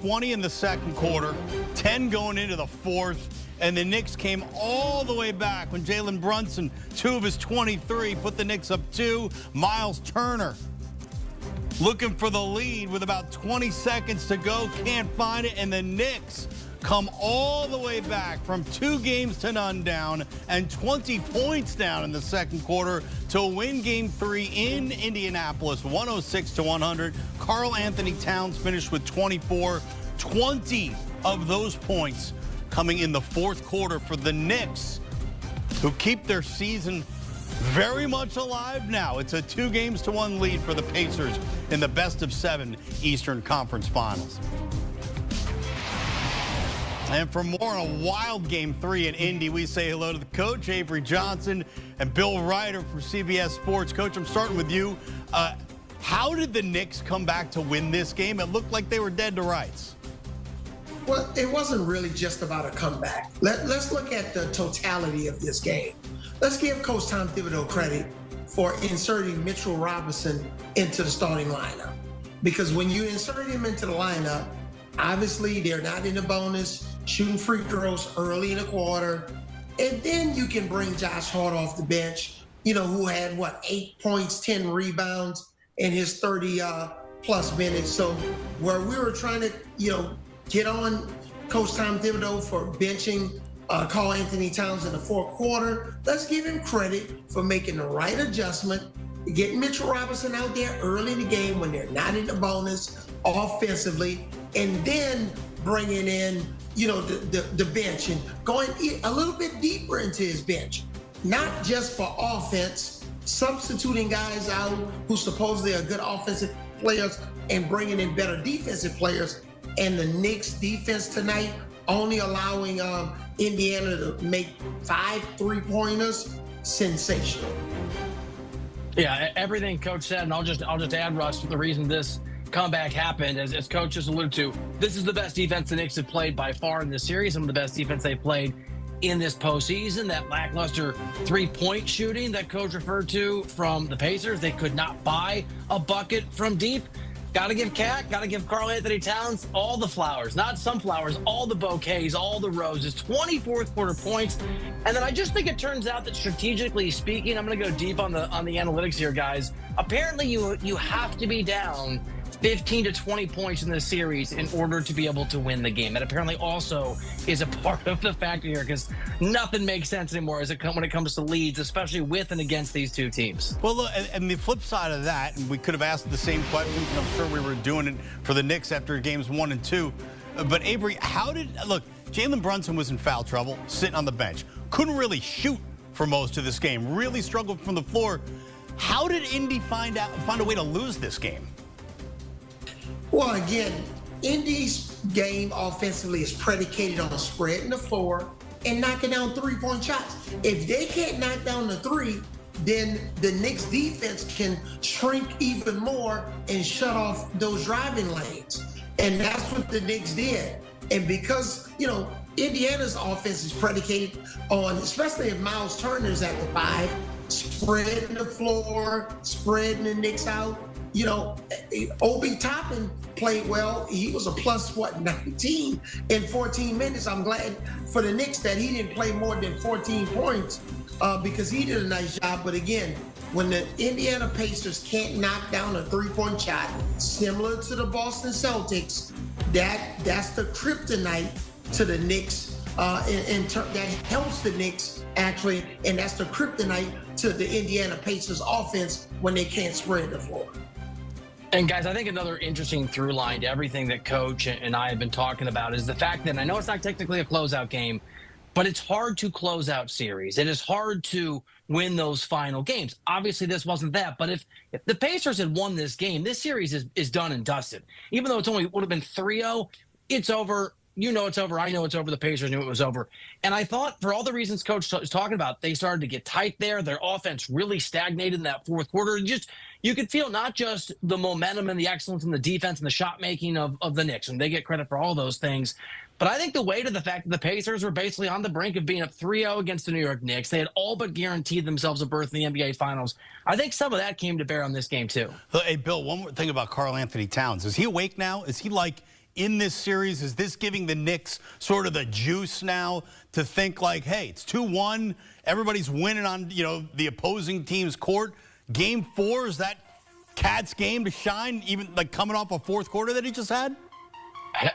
20 in the second quarter, 10 going into the fourth, and the Knicks came all the way back when Jalen Brunson, 2 of his 23, put the Knicks up 2. Miles Turner looking for the lead with about 20 seconds to go, can't find it, and the Knicks come all the way back from 2 games to none down and 20 points down in the second quarter to win Game 3 in Indianapolis, 106-100. Karl Anthony Towns finished with 24, 20 of those points coming in the fourth quarter for the Knicks, who keep their season very much alive now. It's a 2-1 lead for the Pacers in the best-of-7 Eastern Conference Finals. And for more on a wild Game 3 in Indy, we say hello to the coach, Avery Johnson, and Bill Ryder from CBS Sports. Coach, I'm starting with you. How did the Knicks come back to win this game? It looked like they were dead to rights. Well, it wasn't really just about a comeback. Let's look at the totality of this game. Let's give Coach Tom Thibodeau credit for inserting Mitchell Robinson into the starting lineup. Because when you insert him into the lineup, obviously they're not in the bonus, shooting free throws early in the quarter. And then you can bring Josh Hart off the bench, who had, 8 points, 10 rebounds in his 30-plus minutes. So where we were trying to, get on Coach Tom Thibodeau for benching Karl Anthony Towns in the fourth quarter, let's give him credit for making the right adjustment, getting Mitchell Robinson out there early in the game when they're not in the bonus offensively, and then bringing in, the bench and going a little bit deeper into his bench, not just for offense, substituting guys out who supposedly are good offensive players and bringing in better defensive players. And the Knicks defense tonight only allowing Indiana to make 5 3-pointers, sensational. Yeah, everything Coach said, and I'll just add, Russ, the reason this comeback happened, as Coach just alluded to, this is the best defense the Knicks have played by far in this series, some of the best defense they've played in this postseason. That lackluster 3-point shooting that Coach referred to from the Pacers, they could not buy a bucket from deep. Got to give Karl Anthony Towns all the flowers, not some flowers, all the bouquets, all the roses, 24th quarter points. And then I just think it turns out that strategically speaking, I'm going to go deep on the analytics here, guys. Apparently you have to be down 15 to 20 points in this series in order to be able to win the game. That apparently also is a part of the factor here, because nothing makes sense anymore when it comes to leads, especially with and against these two teams. Well, look, and the flip side of that, and we could have asked the same questions, and I'm sure we were doing it for the Knicks after games 1 and 2. But Avery, look, Jalen Brunson was in foul trouble, sitting on the bench. Couldn't really shoot for most of this game. Really struggled from the floor. How did Indy find a way to lose this game? Well, again, Indy's game offensively is predicated on spreading the floor and knocking down 3-point shots. If they can't knock down the 3, then the Knicks defense can shrink even more and shut off those driving lanes. And that's what the Knicks did. And because, Indiana's offense is predicated on, especially if Miles Turner's at the 5, spreading the floor, spreading the Knicks out. Obi Toppin played well. He was a plus 19 in 14 minutes. I'm glad for the Knicks that he didn't play more than 14 points because he did a nice job. But again, when the Indiana Pacers can't knock down a 3-point shot, similar to the Boston Celtics, that's the kryptonite to the Knicks. That helps the Knicks, actually, and that's the kryptonite to the Indiana Pacers offense when they can't spread the floor. And guys, I think another interesting through line to everything that Coach and I have been talking about is the fact that I know it's not technically a closeout game, but it's hard to close out series. It is hard to win those final games. Obviously, this wasn't that, but if the Pacers had won this game, this series is done and dusted. Even though it's only would have been 3-0, it's over. You know it's over. I know it's over. The Pacers knew it was over. And I thought, for all the reasons Coach was talking about, they started to get tight there. Their offense really stagnated in that fourth quarter. You could feel not just the momentum and the excellence in the defense and the shot making of the Knicks, and they get credit for all those things. But I think the weight of the fact that the Pacers were basically on the brink of being up 3-0 against the New York Knicks, they had all but guaranteed themselves a berth in the NBA Finals. I think some of that came to bear on this game, too. Hey, Bill, one more thing about Karl Anthony Towns. Is he awake now? Is he, in this series? Is this giving the Knicks sort of the juice now to think like, hey, it's 2-1, everybody's winning on, the opposing team's court. Game 4, is that Cat's game to shine, even like coming off a fourth quarter that he just had?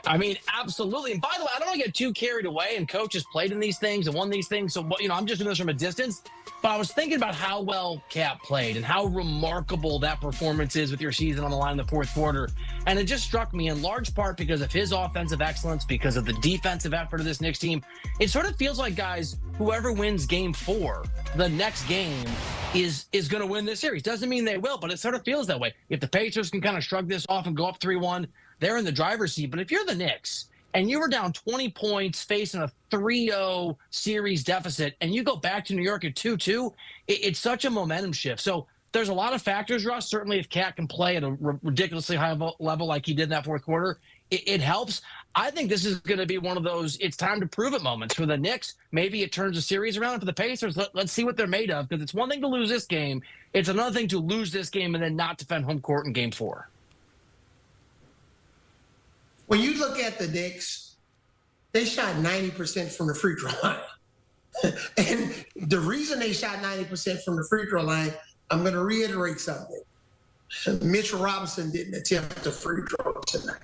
I mean, absolutely. And by the way, I don't want to get too carried away, and coach has played in these things and won these things. So, I'm just doing this from a distance. But I was thinking about how well Cat played and how remarkable that performance is with your season on the line in the fourth quarter. And it just struck me in large part because of his offensive excellence, because of the defensive effort of this Knicks team. It sort of feels like, guys, whoever wins game 4, the next game is going to win this series. Doesn't mean they will, but it sort of feels that way. If the Pacers can kind of shrug this off and go up 3-1, they're in the driver's seat. But if you're the Knicks and you were down 20 points facing a 3-0 series deficit and you go back to New York at 2-2, it's such a momentum shift. So there's a lot of factors, Russ. Certainly if Cat can play at a ridiculously high level like he did in that fourth quarter, it helps. I think this is going to be one of those it's time to prove it moments for the Knicks. Maybe it turns the series around. For the Pacers, let's see what they're made of, because it's one thing to lose this game. It's another thing to lose this game and then not defend home court in game 4. When you look at the Knicks, they shot 90% from the free throw line. And the reason they shot 90% from the free throw line, I'm going to reiterate something. Mitchell Robinson didn't attempt a free throw tonight.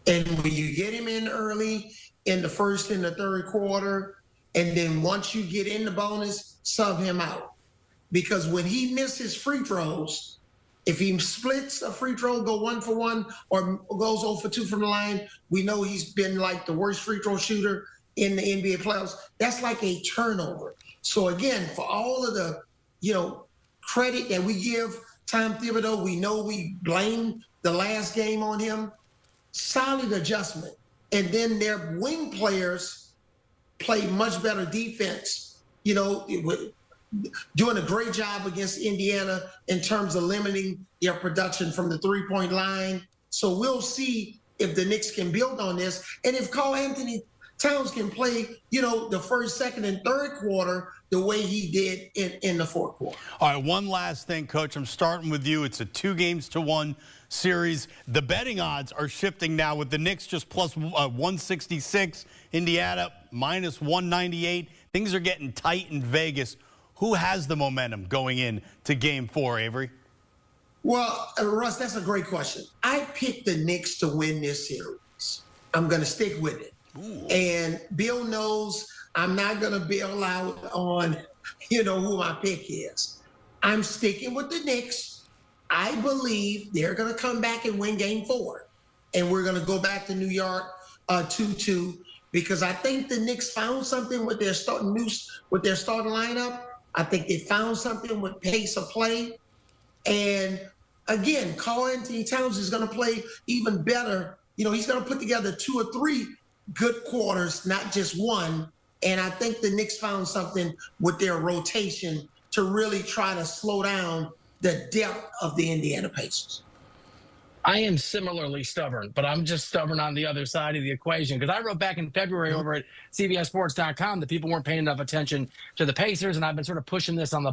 And when you get him in early in the first and the third quarter, and then once you get in the bonus, sub him out. Because when he misses free throws, if he splits a free throw, go 1 for 1, or goes 0 for 2 from the line, we know he's been like the worst free throw shooter in the NBA playoffs. That's like a turnover. So again, for all of the, credit that we give Tom Thibodeau, we know we blame the last game on him. Solid adjustment. And then their wing players play much better defense, doing a great job against Indiana in terms of limiting their production from the three-point line. So we'll see if the Knicks can build on this. And if Karl-Anthony Towns can play, the first, second, and third quarter the way he did in the fourth quarter. All right, one last thing, Coach. I'm starting with you. It's a 2-1 series. The betting odds are shifting now with the Knicks just plus 166, Indiana minus 198. Things are getting tight in Vegas. Who has the momentum going in to game 4, Avery? Well, Russ, that's a great question. I picked the Knicks to win this series. I'm going to stick with it. Ooh. And Bill knows I'm not going to bail out on, who my pick is. I'm sticking with the Knicks. I believe they're going to come back and win game 4. And we're going to go back to New York 2-2, because I think the Knicks found something with their starting lineup. I think they found something with pace of play. And again, Karl-Anthony Towns is going to play even better. He's going to put together 2 or 3 good quarters, not just one. And I think the Knicks found something with their rotation to really try to slow down the depth of the Indiana Pacers. I am similarly stubborn, but I'm just stubborn on the other side of the equation, because I wrote back in February over at CBSSports.com that people weren't paying enough attention to the Pacers, and I've been sort of pushing this on the